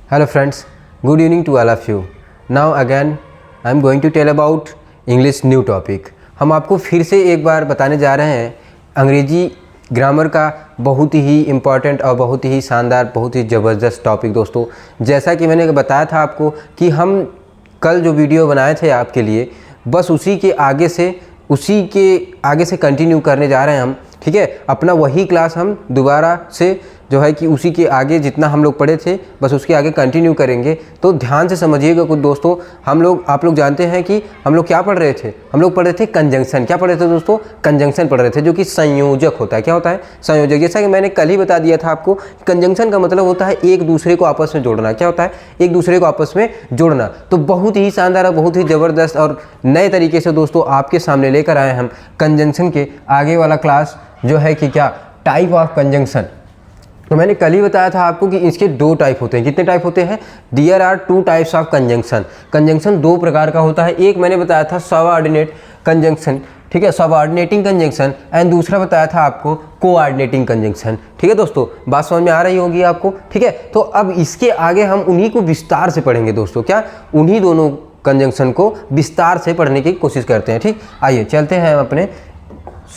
Hello friends, good evening to all of you. Now again I am going to tell about English new topic. हम आपको फिर से एक बार बताने जा रहे हैं अंग्रेजी ग्रामर का बहुत ही इम्पॉर्टेंट और बहुत ही शानदार, बहुत ही ज़बरदस्त टॉपिक दोस्तों। जैसा कि मैंने बताया था आपको कि हम कल जो वीडियो बनाए थे आपके लिए, बस उसी के आगे से कंटिन्यू करने जा रहे हैं हम। ठीक है, अपना वही क्लास हम दोबारा से जो है कि उसी के आगे जितना हम लोग पढ़े थे बस उसके आगे कंटिन्यू करेंगे। तो ध्यान से समझिएगा कुछ दोस्तों। आप लोग जानते हैं कि हम लोग क्या पढ़ रहे थे? हम लोग पढ़ रहे थे कंजंक्शन। क्या पढ़ रहे थे दोस्तों? कंजंक्शन पढ़ रहे थे, जो कि संयोजक होता है। क्या होता है? संयोजक। जैसा कि मैंने कल ही बता दिया था आपको, कंजंक्शन का मतलब होता है एक दूसरे को आपस में जोड़ना। क्या होता है? एक दूसरे को आपस में जोड़ना। तो बहुत ही शानदार और बहुत ही ज़बरदस्त और नए तरीके से दोस्तों आपके सामने लेकर आए हम कंजंक्शन के आगे वाला क्लास, जो है कि क्या टाइप ऑफ कंजंक्शन। तो मैंने कल ही बताया था आपको कि इसके दो टाइप होते हैं। कितने टाइप होते हैं? There are two types of conjunction. Conjunction दो प्रकार का होता है। एक मैंने बताया था सबऑर्डिनेट कंजंक्शन, ठीक है, सबऑर्डिनेटिंग कंजंक्शन, एंड दूसरा बताया था आपको कोऑर्डिनेटिंग कंजंक्शन। ठीक है दोस्तों, बात समझ में आ रही होगी आपको। ठीक है, तो अब इसके आगे हम उन्हीं को विस्तार से पढ़ेंगे दोस्तों। क्या? उन्हीं दोनों कंजंक्शन को विस्तार से पढ़ने की कोशिश करते हैं। ठीक, आइए चलते हैं हम अपने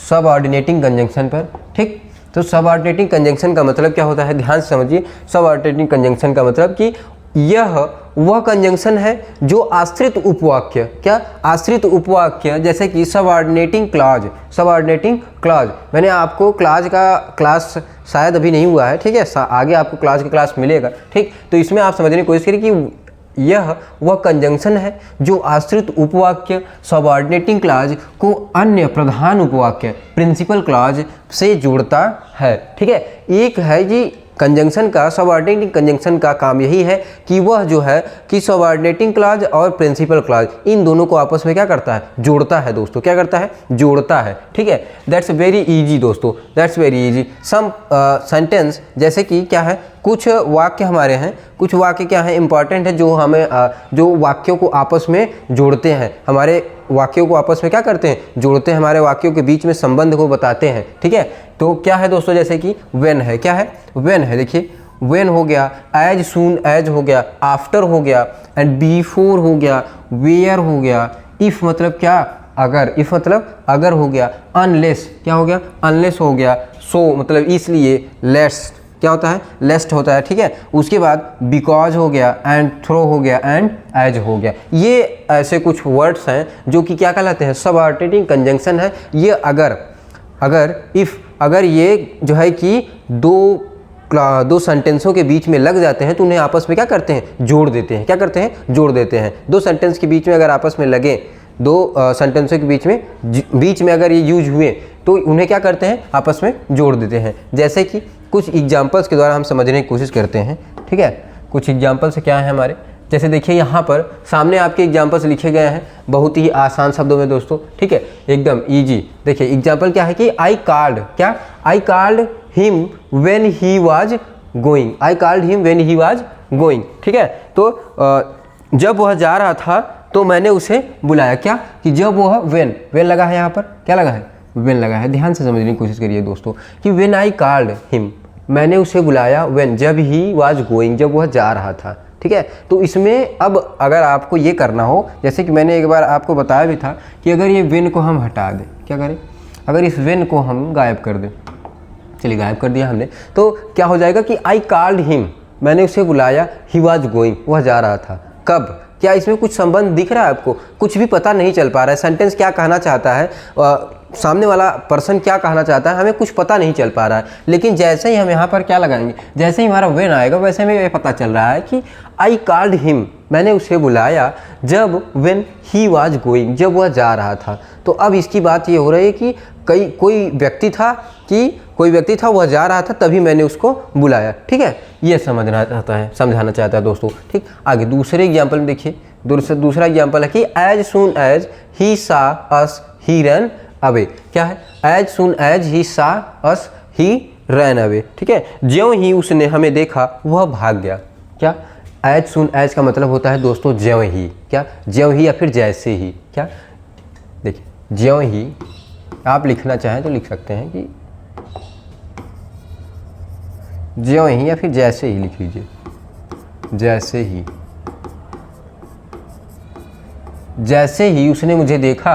सबऑर्डिनेटिंग कंजंक्शन पर। ठीक, तो सबऑर्डिनेटिंग कंजंक्शन का मतलब क्या होता है? ध्यान से समझिए। सबऑर्डिनेटिंग कंजंक्शन का मतलब कि यह वह कंजंक्शन है जो आश्रित उपवाक्य, क्या आश्रित उपवाक्य, जैसे कि सबऑर्डिनेटिंग क्लॉज। सबऑर्डिनेटिंग क्लॉज मैंने आपको क्लास शायद अभी नहीं हुआ है, ठीक है, आगे आपको क्लास मिलेगा। ठीक, तो इसमें आप समझने की कोशिश करिए कि यह वह कंजंक्शन है जो आश्रित उपवाक्य सबऑर्डिनेटिंग क्लॉज को अन्य प्रधान उपवाक्य प्रिंसिपल क्लॉज से जोड़ता है। ठीक है, एक है जी कंजंक्शन का, सबऑर्डिनेटिंग कंजंक्शन का काम यही है कि वह जो है कि सबऑर्डिनेटिंग क्लॉज और प्रिंसिपल क्लॉज इन दोनों को आपस में क्या करता है? जोड़ता है दोस्तों। क्या करता है? जोड़ता है। ठीक है, दैट्स वेरी इजी दोस्तों, that's very easy. Some sentence, जैसे कि क्या है, कुछ वाक्य हमारे हैं, कुछ वाक्य क्या है इंपॉर्टेंट है, जो हमें जो वाक्यों को आपस में जोड़ते हैं, हमारे वाक्यों को आपस में क्या करते हैं? जोड़ते हैं, हमारे वाक्यों के बीच में संबंध को बताते हैं। ठीक है, तो क्या है दोस्तों, जैसे कि व्हेन है। क्या है? व्हेन है। देखिए, व्हेन हो गया, एज सून एज हो गया, आफ्टर हो गया, एंड बिफोर हो गया, वेयर हो गया, इफ मतलब क्या? अगर। इफ मतलब अगर हो गया, अनलेस क्या हो गया? अनलेस हो गया, सो मतलब इसलिए, लेट्स क्या होता है? लेस्ट होता है। ठीक है, उसके बाद बिकॉज हो गया, एंड थ्रो हो गया, एंड एज हो गया। ये ऐसे कुछ वर्ड्स हैं जो कि क्या कहलाते हैं? सबऑर्डिनेटिंग कंजंक्शन है। ये अगर ये जो है कि दो सेंटेंसों के बीच में लग जाते हैं तो उन्हें आपस में क्या करते हैं? जोड़ देते हैं। क्या करते हैं? जोड़ देते हैं। दो सेंटेंस के बीच में अगर आपस में लगे, दो सेंटेंसों के बीच में अगर ये यूज हुए तो उन्हें क्या करते हैं? आपस में जोड़ देते हैं। जैसे कि कुछ एग्जाम्पल्स के द्वारा हम समझने की कोशिश करते हैं। ठीक है, कुछ एग्जाम्पल्स क्या हैं हमारे, जैसे देखिए यहाँ पर सामने आपके एग्जाम्पल्स लिखे गए हैं बहुत ही आसान शब्दों में दोस्तों। ठीक है, एकदम इजी। देखिए एग्जाम्पल क्या है कि I called him when he was going. I called him when he was going. ठीक है, तो जब वह जा रहा था तो मैंने उसे बुलाया। क्या? कि जब वह व्हेन लगा है, यहाँ पर क्या लगा है? व्हेन लगा है। ध्यान से समझने की कोशिश करिए दोस्तों कि व्हेन आई कॉल्ड हिम, मैंने उसे बुलाया, व्हेन जब ही वाज गोइंग, जब वह जा रहा था। ठीक है, तो इसमें अब अगर आपको ये करना हो, जैसे कि मैंने एक बार आपको बताया भी था कि अगर ये व्हेन को हम हटा दें, क्या करें? अगर इस व्हेन को हम गायब कर दें, चलिए गायब कर दिया हमने, तो क्या हो जाएगा कि आई कॉल्ड हिम, मैंने उसे बुलाया, ही वाज गोइंग, वह जा रहा था। कब? क्या इसमें कुछ संबंध दिख रहा है आपको? कुछ भी पता नहीं चल पा रहा है। सेंटेंस क्या कहना चाहता है, सामने वाला पर्सन क्या कहना चाहता है, हमें कुछ पता नहीं चल पा रहा है। लेकिन जैसे ही हम यहाँ पर क्या लगाएंगे, जैसे ही हमारा व्हेन आएगा, वैसे हमें ये पता चल रहा है कि आई कॉल्ड हिम, मैंने उसे बुलाया, जब व्हेन ही वाज गोइंग, जब वह जा रहा था। तो अब इसकी बात ये हो रही है कि कोई व्यक्ति था, वह जा रहा था, तभी मैंने उसको बुलाया। ठीक है, ये समझाना चाहता है दोस्तों। ठीक, आगे दूसरे एग्जाम्पल में देखिए, दूसरा एग्जाम्पल है कि एज सून एज ही सा अस ही रन अवे। क्या है? एज सून एज ही सा अस ही रन अवे। ठीक है, ज्यों ही उसने हमें देखा वह भाग गया। क्या? एज सून एज का मतलब होता है दोस्तों ज्यों ही। क्या? ज्यों ही या फिर जैसे ही। क्या? देखिए, ज्यों ही आप लिखना चाहें तो लिख सकते हैं कि ज्यों ही या फिर जैसे ही लिख लीजिए। जैसे ही उसने मुझे देखा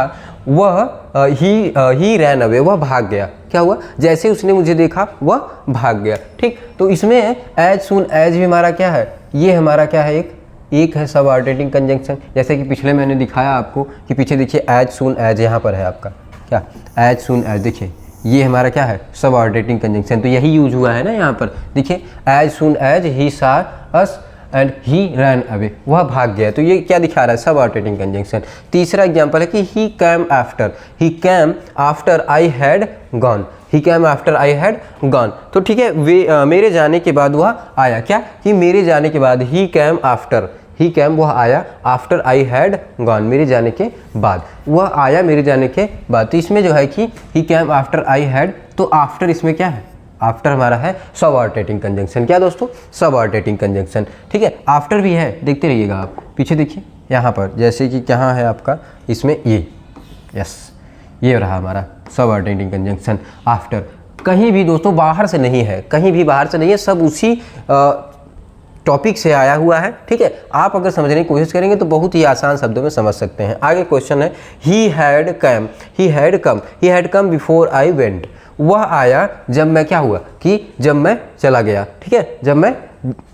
वह ही रैन अवे, वह भाग गया। क्या हुआ? जैसे उसने मुझे देखा वह भाग गया। ठीक, तो इसमें एज सून एज भी हमारा क्या है, ये हमारा क्या है, एक है सबऑर्डिनेटिंग कंजंक्शन। जैसे कि पिछले मैंने दिखाया आपको कि पीछे देखिए एज सून एज यहाँ पर है आपका क्या, एज सून एज, देखिए ये हमारा क्या है, सबऑर्डिनेटिंग कंजंक्शन। तो यही यूज हुआ है ना यहाँ पर, देखिए एज सून एज ही सा us and he ran away, वह भाग गया। तो ये क्या दिखा रहा है, सबऑर्डिनेटिंग कंजंक्शन। तीसरा एग्जांपल है कि ही cam after I had gone, he cam after I had gone. तो ठीक है, मेरे जाने के बाद वह आया। क्या कि मेरे जाने के बाद, ही कैम वह आया, आफ्टर आई हैड गॉन, मेरे जाने के बाद, वह आया मेरे जाने के बाद। तो इसमें जो है कि ही कैम आफ्टर आई हैड, तो आफ्टर इसमें क्या है, आफ्टर हमारा है सबऑर्डिनेटिंग कंजंक्शन। क्या दोस्तों, सबऑर्डिनेटिंग कंजंक्शन। ठीक है, आफ्टर भी है, देखते रहिएगा आप, पीछे देखिए यहाँ पर, जैसे कि कहाँ है आपका, इसमें ये, यस ये रहा हमारा सबऑर्डिनेटिंग कंजंक्शन आफ्टर। कहीं भी दोस्तों बाहर से नहीं है, कहीं भी बाहर से नहीं है, सब उसी टॉपिक से आया हुआ है। ठीक है, आप अगर समझने की कोशिश करेंगे तो बहुत ही आसान शब्दों में समझ सकते हैं। आगे क्वेश्चन है, he had come before I went, वह आया जब मैं क्या हुआ, कि जब मैं चला गया। ठीक है, जब मैं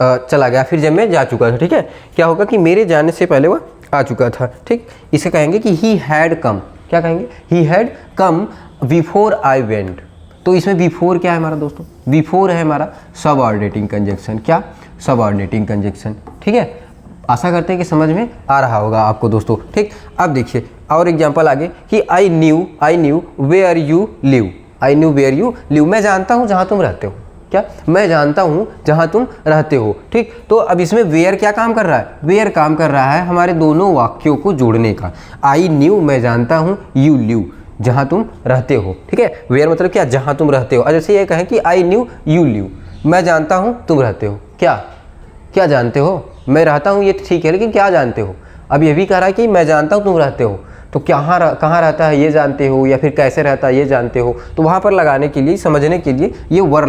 चला गया, फिर जब मैं जा चुका था। ठीक है, क्या होगा कि मेरे जाने से पहले वह आ चुका था। ठीक, इसे कहेंगे कि ही हैड कम, क्या कहेंगे, he had come before I went. तो इसमें बिफोर क्या है हमारा दोस्तों, बिफोर है हमारा सबऑर्डिनेटिंग कंजंक्शन। क्या, सबऑर्डिनेटिंग कंजंक्शन। ठीक है, आशा करते हैं कि समझ में आ रहा होगा आपको दोस्तों। ठीक, अब देखिए और एग्जांपल आगे कि I knew where you live, I knew where you live, मैं जानता हूँ जहाँ तुम रहते हो। क्या, मैं जानता हूँ जहाँ तुम रहते हो। ठीक, तो अब इसमें वेयर क्या काम कर रहा है, वेयर काम कर रहा है हमारे दोनों वाक्यों को जोड़ने का। आई न्यू मैं जानता हूँ, यू लिव जहाँ तुम रहते हो। ठीक है, वेयर मतलब क्या, जहाँ तुम रहते हो। जैसे ये कहें कि आई न्यू यू लिव, मैं जानता हूँ तुम रहते हो। क्या जानते हो, मैं रहता हूँ ये ठीक है, लेकिन क्या जानते हो। अब ये भी कह रहा है कि मैं जानता हूँ तुम रहते हो, तो कहाँ रहता है ये जानते हो, या फिर कैसे रहता है ये जानते हो। तो वहाँ पर लगाने के लिए, समझने के लिए ये वेयर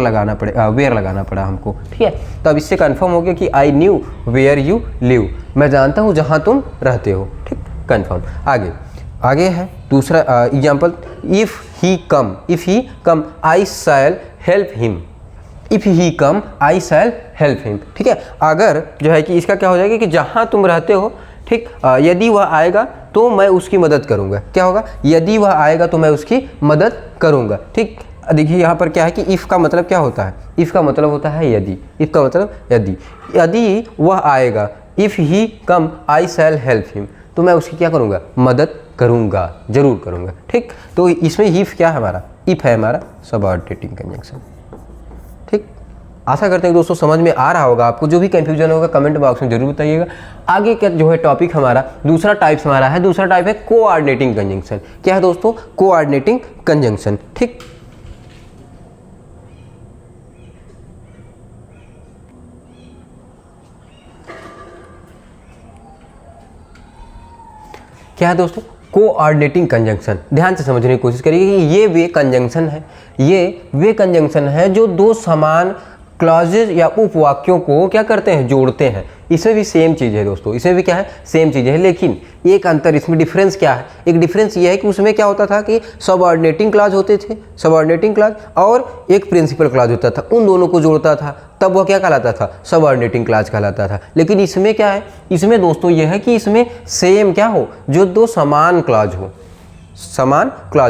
लगाना पड़ा हमको। ठीक है, तो अब इससे कन्फर्म हो गया कि I knew where you live, मैं जानता हूँ जहाँ तुम रहते हो। ठीक, कन्फर्म। आगे है दूसरा example, if he come I shell help him, if he come I shell help him. ठीक है, अगर जो है कि इसका क्या हो जाएगा कि जहाँ तुम रहते हो, ठीक, यदि वह आएगा तो मैं उसकी मदद करूँगा। क्या होगा, यदि वह आएगा तो मैं उसकी मदद करूँगा। ठीक, देखिए यहाँ पर क्या है कि इफ़ का मतलब क्या होता है, इफ़ का मतलब होता है यदि, इफ़ का मतलब यदि वह आएगा, if he come I shell help him, तो मैं उसकी क्या करूँगा, मदद करूँगा, जरूर करूँगा। ठीक, तो इसमें इफ़ क्या है हमारा, इफ़ है हमारा सबऑर्डिनेटिंग कंजंक्शन। ठीक, आशा करते हैं दोस्तों समझ में आ रहा होगा आपको। जो भी कंफ्यूजन होगा कमेंट बॉक्स में जरूर बताइएगा। आगे का जो है टॉपिक हमारा दूसरा टाइप हमारा है, दूसरा टाइप है कोऑर्डिनेटिंग कंजंक्शन। क्या है दोस्तों, कोऑर्डिनेटिंग कंजंक्शन। ठीक, क्या है दोस्तों, कोऑर्डिनेटिंग कंजंक्शन। ध्यान से समझने की कोशिश करिए कि ये वे कंजंक्शन है जो दो समान क्लॉजेज या उपवाक्यों को क्या करते हैं, जोड़ते हैं। इसमें भी सेम चीज़ है दोस्तों, इसमें भी क्या है, सेम चीज़ है, लेकिन एक अंतर, इसमें डिफरेंस क्या है, एक डिफरेंस ये है कि उसमें क्या होता था कि सबऑर्डिनेटिंग क्लॉज होते थे, सबऑर्डिनेटिंग क्लॉज, और एक प्रिंसिपल क्लॉज होता था, उन दोनों को जोड़ता था, तब वह क्या कहलाता था, सबऑर्डिनेटिंग क्लॉज कहलाता था। लेकिन इसमें क्या है, इसमें दोस्तों यह है कि इसमें सेम क्या हो, जो दो समान क्लॉज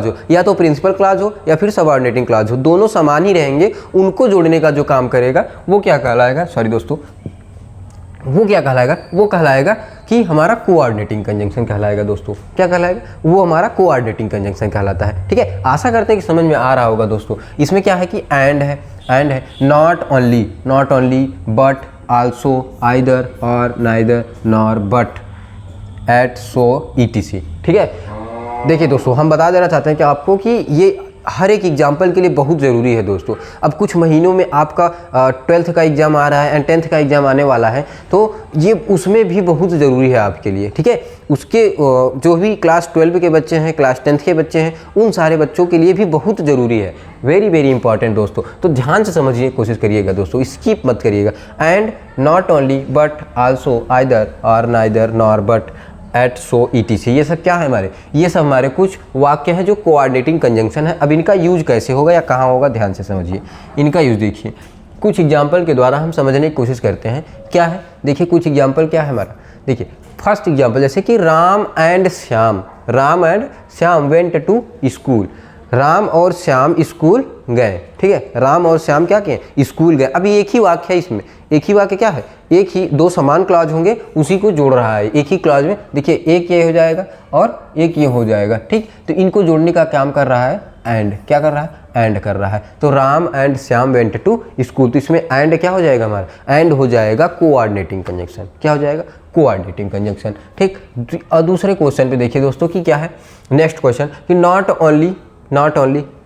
हो, या तो प्रिंसिपल क्लॉज हो या फिर सबऑर्डिनेटिंग क्लॉज हो, दोनों समान ही रहेंगे। उनको जोड़ने का जो काम करेगा वो क्या कहलाएगा, वो कहलाएगा कि हमारा कोऑर्डिनेटिंग कंजंक्शन कहलाएगा दोस्तों। क्या कहलाएगा, वो हमारा कोऑर्डिनेटिंग कंजंक्शन कहलाता है। ठीक है, आशा करते हैं कि समझ में आ रहा होगा दोस्तों। इसमें क्या है कि एंड है, not only but also, either और neither nor but at so etc। ठीक है, देखिए दोस्तों हम बता देना चाहते हैं कि आपको कि ये हर एक एग्जाम्पल के लिए बहुत ज़रूरी है दोस्तों। अब कुछ महीनों में आपका 12th का एग्ज़ाम आ रहा है एंड 10th का एग्ज़ाम आने वाला है, तो ये उसमें भी बहुत ज़रूरी है आपके लिए, ठीक है। उसके जो भी क्लास 12 के बच्चे हैं, क्लास 10th के बच्चे हैं, उन सारे बच्चों के लिए भी बहुत ज़रूरी है, वेरी वेरी इंपॉर्टेंट दोस्तों। तो ध्यान से समझिए, कोशिश करिएगा दोस्तों, स्किप मत करिएगा। And not only but also, either और neither nor but at so etc, ये सब क्या है हमारे, ये सब हमारे कुछ वाक्य हैं जो कोऑर्डिनेटिंग कंजंक्शन है। अब इनका यूज कैसे होगा या कहाँ होगा, ध्यान से समझिए। इनका यूज देखिए, कुछ एग्जाम्पल के द्वारा हम समझने की कोशिश करते हैं। क्या है, देखिए कुछ एग्जाम्पल क्या है हमारा। देखिए फर्स्ट एग्जाम्पल, जैसे कि Ram and Shyam went to school. Ram और श्याम स्कूल गए, ठीक है। राम और श्याम क्या किए, स्कूल गए। अभी एक ही वाक्य है, इसमें एक ही वाक्य क्या है, एक ही दो समान क्लॉज होंगे, उसी को जोड़ रहा है एक ही क्लॉज में। देखिए एक ये हो जाएगा और एक ये हो जाएगा, ठीक। तो इनको जोड़ने का काम कर रहा है एंड, क्या कर रहा है, एंड कर रहा है। तो Ram and Shyam went to school, तो इसमें एंड क्या हो जाएगा हमारा, एंड हो जाएगा कोऑर्डिनेटिंग कंजंक्शन। क्या हो जाएगा, कोऑर्डिनेटिंग कंजंक्शन, ठीक। और दूसरे क्वेश्चन पे देखिए दोस्तों कि क्या है, नेक्स्ट क्वेश्चन कि नॉट ओनली।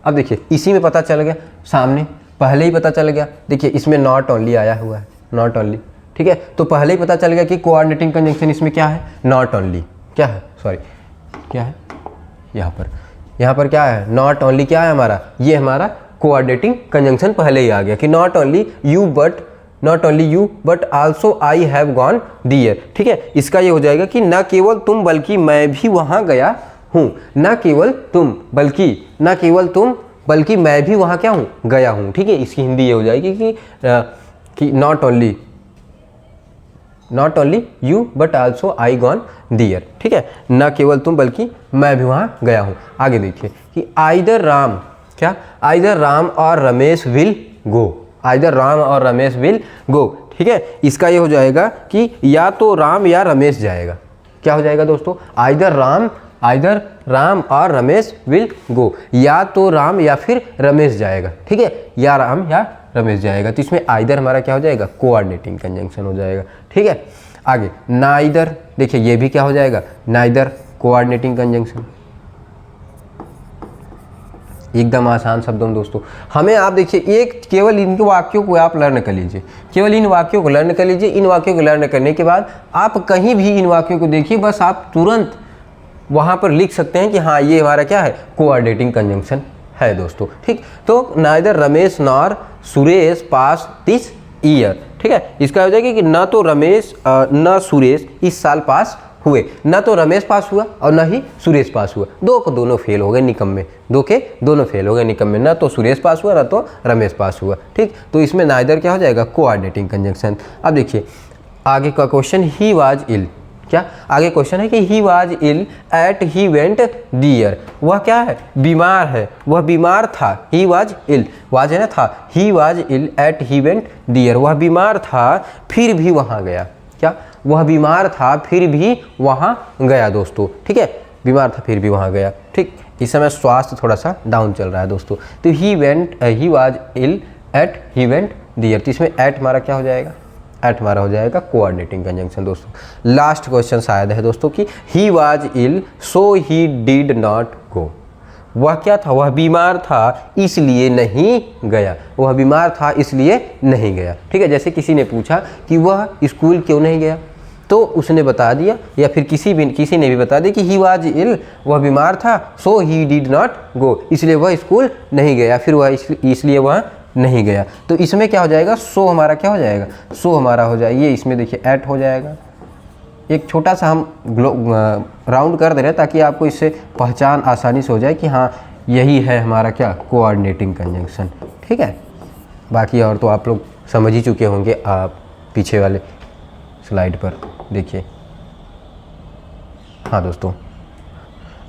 अब देखिए इसी में पता चल गया, सामने पहले ही पता चल गया। देखिए इसमें नॉट ओनली आया हुआ है, नॉट ओनली, ठीक है। तो पहले ही पता चल गया कि कोऑर्डिनेटिंग कंजंक्शन इसमें क्या है, नॉट ओनली। क्या है, सॉरी क्या है, यहाँ पर क्या है, नॉट ओनली क्या है हमारा, ये हमारा कोऑर्डिनेटिंग कंजंक्शन पहले ही आ गया कि not only you but also I have gone there, ठीक है। इसका ये हो जाएगा कि न केवल तुम बल्कि मैं भी वहाँ गया हूँ। न केवल तुम बल्कि मैं भी वहाँ क्या हूँ, गया हूँ, ठीक है। इसकी हिंदी ये हो जाएगी कि not only you but also I gone there, ठीक है। न केवल तुम बल्कि मैं भी वहाँ गया हूँ। आगे देखिए कि आइदर राम और रमेश विल गो, ठीक है। इसका ये हो जाएगा कि या तो राम या रमेश जाएगा। क्या हो जाएगा दोस्तों, आइदर राम और रमेश विल गो, या तो राम या फिर रमेश जाएगा, ठीक है, या राम या रमेश जाएगा। तो इसमें आइदर हमारा क्या हो जाएगा, कोऑर्डिनेटिंग कंजंक्शन हो जाएगा, ठीक है। आगे नाइदर, देखिए ये भी क्या हो जाएगा, नाइदर कोऑर्डिनेटिंग कंजंक्शन। एकदम आसान शब्दों दोस्तों। हमें आप देखिए एक केवल इन वाक्यों को आप लर्न कर लीजिए, केवल इन वाक्यों को लर्न कर लीजिए। इन वाक्यों को लर्न करने के बाद आप कहीं भी इन वाक्यों को देखिए, बस आप तुरंत वहाँ पर लिख सकते हैं कि हाँ ये हमारा क्या है, कोऑर्डिनेटिंग कंजंक्शन है दोस्तों, ठीक। तो neither Ramesh nor Suresh pass this year, ठीक है। इसका हो जाएगा कि ना तो रमेश न सुरेश इस साल पास हुए, ना तो रमेश पास हुआ और ना ही सुरेश पास हुआ। दोनों फेल हो गए निकम्मे, दोनों फेल हो गए निकम्मे, ना तो सुरेश पास हुआ ना तो रमेश पास हुआ, ठीक। तो इसमें नाइदर क्या हो जाएगा, कोऑर्डिनेटिंग कंजंक्शन। अब देखिए आगे का क्वेश्चन, ही वाज इल। क्या आगे क्वेश्चन है कि he was ill at he went there. वह क्या है, बीमार है, वह बीमार था। ही वाज इल, वाज है ना था, he was ill at he went there. वह बीमार था फिर भी वहाँ गया। क्या, वह बीमार था फिर भी वहाँ गया दोस्तों, ठीक है। बीमार था फिर भी वहाँ गया, ठीक। इस समय स्वास्थ्य थोड़ा सा डाउन चल रहा है दोस्तों। तो he was ill at he went there. तो इसमें एट हमारा क्या हो जाएगा, एट हमारा हो जाएगा कोऑर्डिनेटिंग कंजंक्शन दोस्तों। लास्ट क्वेश्चन शायद है दोस्तों कि he was ill so he did not go. वह क्या था, वह बीमार था इसलिए नहीं गया, वह बीमार था इसलिए नहीं गया, ठीक है। जैसे किसी ने पूछा कि वह स्कूल क्यों नहीं गया, तो उसने बता दिया, या फिर किसी ने भी बता दिया कि ही वाज इल, वह बीमार था, सो ही डिड नॉट गो, इसलिए वह स्कूल नहीं गया, फिर वह इसलिए वह नहीं गया। तो इसमें क्या हो जाएगा, सो हमारा क्या हो जाएगा, सो हमारा हो जाएगा, ये इसमें देखिए एट हो जाएगा। एक छोटा सा हम राउंड कर दे रहे हैं ताकि आपको इससे पहचान आसानी से हो जाए कि हाँ यही है हमारा क्या, कोऑर्डिनेटिंग कंजंक्शन, ठीक है। बाकी और तो आप लोग समझ ही चुके होंगे, आप पीछे वाले स्लाइड पर देखिए। हाँ दोस्तों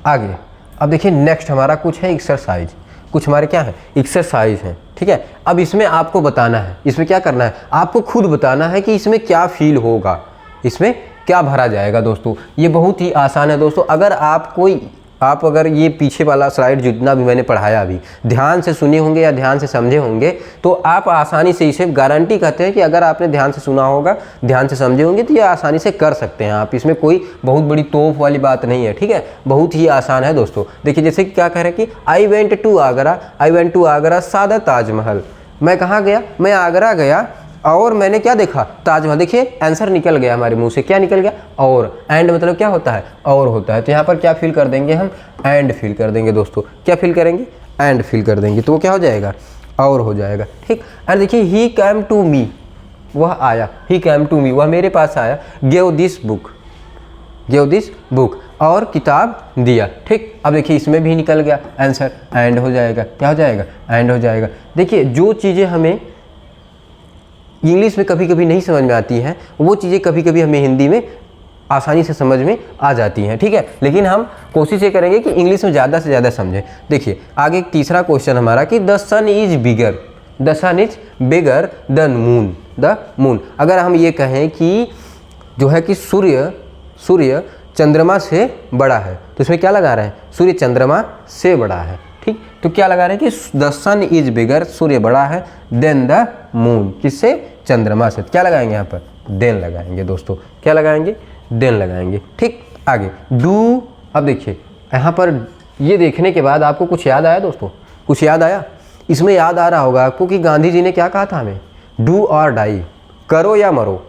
आगे अब देखिए नेक्स्ट हमारा कुछ है एक्सरसाइज, कुछ हमारे क्या है, एक्सरसाइज है, ठीक है। अब इसमें आपको बताना है, इसमें क्या करना है, आपको खुद बताना है कि इसमें क्या फील होगा, इसमें क्या भरा जाएगा दोस्तों। ये बहुत ही आसान है दोस्तों। अगर आप कोई आप अगर ये पीछे वाला स्लाइड जितना भी मैंने पढ़ाया अभी ध्यान से सुने होंगे या ध्यान से समझे होंगे तो आप आसानी से इसे गारंटी कहते हैं कि अगर आपने ध्यान से सुना होगा, ध्यान से समझे होंगे तो ये आसानी से कर सकते हैं आप। इसमें कोई बहुत बड़ी तोप वाली बात नहीं है, ठीक है, बहुत ही आसान है दोस्तों। देखिए जैसे कि क्या कह रहे हैं कि आई वेंट टू आगरा सादा ताजमहल। मैं कहाँ गया? मैं आगरा गया और मैंने क्या देखा? ताजमहल। देखिए आंसर निकल गया हमारे मुंह से, क्या निकल गया? और। एंड मतलब क्या होता है? और होता है। तो यहाँ पर क्या फिल कर देंगे हम? एंड फिल कर देंगे दोस्तों। क्या फिल करेंगे? एंड फिल कर देंगे तो वो क्या हो जाएगा? और हो जाएगा, ठीक। और देखिए ही कैम टू मी, वह आया, ही कैम टू मी, वह मेरे पास आया। गिव दिस बुक, और किताब दिया, ठीक। अब देखिए इसमें भी निकल गया आंसर, एंड हो जाएगा। क्या हो जाएगा? एंड हो जाएगा। देखिए जो चीज़ें हमें इंग्लिश में कभी कभी नहीं समझ में आती हैं वो चीज़ें कभी कभी हमें हिंदी में आसानी से समझ में आ जाती हैं, ठीक है। लेकिन हम कोशिश ये करेंगे कि इंग्लिश में ज़्यादा से ज़्यादा समझें। देखिए आगे तीसरा क्वेश्चन हमारा कि the sun is bigger the moon. अगर हम ये कहें कि जो है कि सूर्य चंद्रमा से बड़ा है तो इसमें क्या लगा रहे हैं? सूर्य चंद्रमा से बड़ा है, ठीक। तो क्या लगा रहे हैं कि द सन इज बिगर, सूर्य बड़ा है, देन द मून, किससे? चंद्रमा से। क्या लगाएंगे यहाँ पर? देन लगाएंगे दोस्तों। क्या लगाएंगे? देन लगाएंगे, ठीक। आगे डू। अब देखिए यहाँ पर ये देखने के बाद आपको कुछ याद आया दोस्तों? कुछ याद आया? इसमें याद आ रहा होगा आपको कि गांधी जी ने क्या कहा था हमें? डू और डाई, करो या मरो।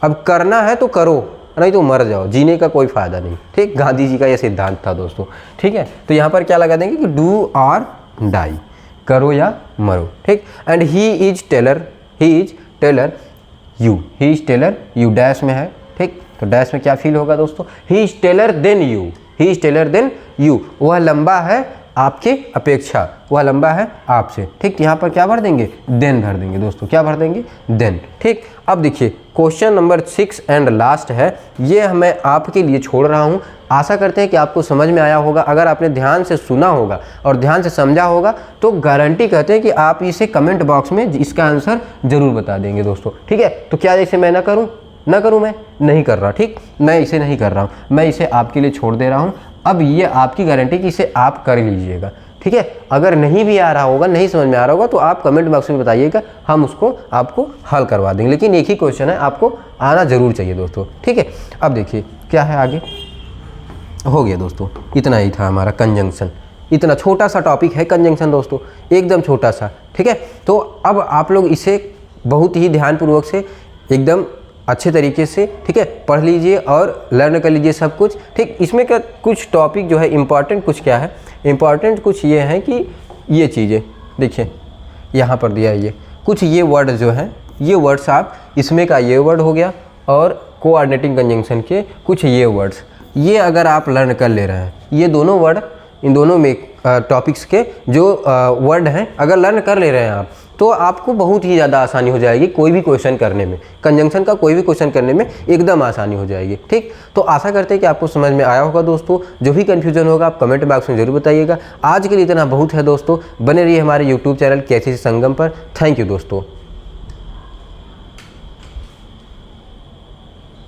अब करना है तो करो, नहीं तो मर जाओ, जीने का कोई फायदा नहीं, ठीक। गांधी जी का यह सिद्धांत था दोस्तों, ठीक है। तो यहाँ पर क्या लगा देंगे कि डू और डाई, करो या मरो, ठीक। And he is taller you, dash में है, ठीक। तो डैश में क्या फील होगा दोस्तों? He is taller than you, वह लंबा है आपके अपेक्षा, वह लंबा है आपसे, ठीक। यहाँ पर क्या भर देंगे? देन भर देंगे दोस्तों। क्या भर देंगे? देन, ठीक। अब देखिए क्वेश्चन नंबर 6 एंड लास्ट है, ये मैं आपके लिए छोड़ रहा हूँ। आशा करते हैं कि आपको समझ में आया होगा। अगर आपने ध्यान से सुना होगा और ध्यान से समझा होगा तो गारंटी कहते हैं कि आप इसे कमेंट बॉक्स में इसका आंसर जरूर बता देंगे दोस्तों, ठीक है। तो क्या इसे मैं ना करूँ? मैं नहीं कर रहा, ठीक। मैं इसे नहीं कर रहा हूँ, मैं इसे आपके लिए छोड़ दे रहा हूँ। अब ये आपकी गारंटी कि इसे आप कर लीजिएगा, ठीक है। अगर नहीं भी आ रहा होगा, नहीं समझ में आ रहा होगा तो आप कमेंट बॉक्स में बताइएगा, हम उसको आपको हल करवा देंगे। लेकिन एक ही क्वेश्चन है, आपको आना जरूर चाहिए दोस्तों, ठीक है। अब देखिए क्या है आगे। हो गया दोस्तों, इतना ही था हमारा कंजंक्शन। इतना छोटा सा टॉपिक है कंजंक्शन दोस्तों, एकदम छोटा सा, ठीक है। तो अब आप लोग इसे बहुत ही ध्यानपूर्वक से एकदम अच्छे तरीके से, ठीक है, पढ़ लीजिए और लर्न कर लीजिए सब कुछ, ठीक। इसमें का कुछ टॉपिक जो है इम्पॉर्टेंट कुछ क्या है? इम्पॉर्टेंट कुछ ये है कि ये चीज़ें देखिए यहाँ पर दिया है, ये कुछ ये वर्ड जो हैं, ये वर्ड्स आप इसमें का ये वर्ड हो गया और कोऑर्डिनेटिंग कंजंक्शन के कुछ ये वर्ड्स, ये अगर आप लर्न कर ले रहे हैं, ये दोनों वर्ड, इन दोनों में टॉपिक्स के जो वर्ड हैं अगर लर्न कर ले रहे हैं आप, तो आपको बहुत ही ज़्यादा आसानी हो जाएगी कोई भी क्वेश्चन करने में, कंजंक्शन का कोई भी क्वेश्चन करने में एकदम आसानी हो जाएगी, ठीक। तो आशा करते हैं कि आपको समझ में आया होगा दोस्तों। जो भी कन्फ्यूजन होगा आप कमेंट बॉक्स में जरूर बताइएगा। आज के लिए इतना बहुत है दोस्तों, बने रहिए हमारे यूट्यूब चैनल KCC संगम पर। थैंक यू दोस्तों।